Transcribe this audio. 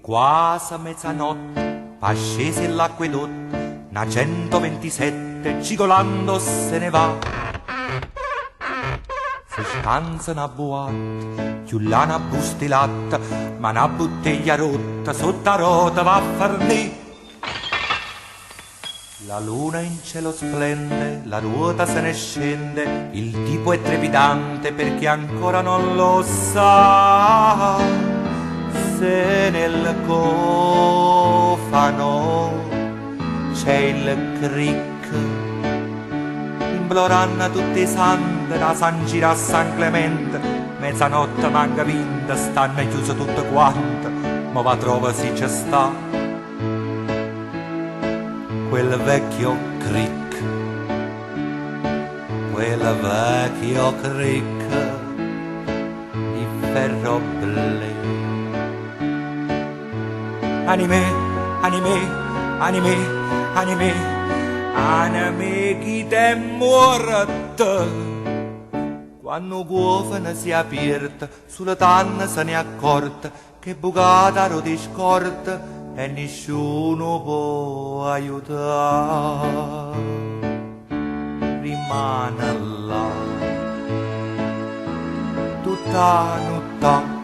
quasi mezzanotte, scese l'acquedotto, una 127 cigolando se ne va. Si stanza una boate, più là una busta di latte, ma una bottiglia rotta sotto la rota va a farnì. La luna in cielo splende, la ruota se ne scende, il tipo è trepidante perché ancora non lo sa. Se nel cofano c'è il cric, imploranno tutti i santi, la San Gira a San Clemente, mezzanotte manca vinta, stanno chiuse tutte quante, ma va trova si c'è sta quel vecchio cric, quel vecchio cric di ferro blu. Anime, anime, anime, anime, anime chi te morte. Quando cuofana si è aperta, sulla tanna se ne è accorta che bucata rodi scorta e nessuno può aiutare. Rimane là tutta notte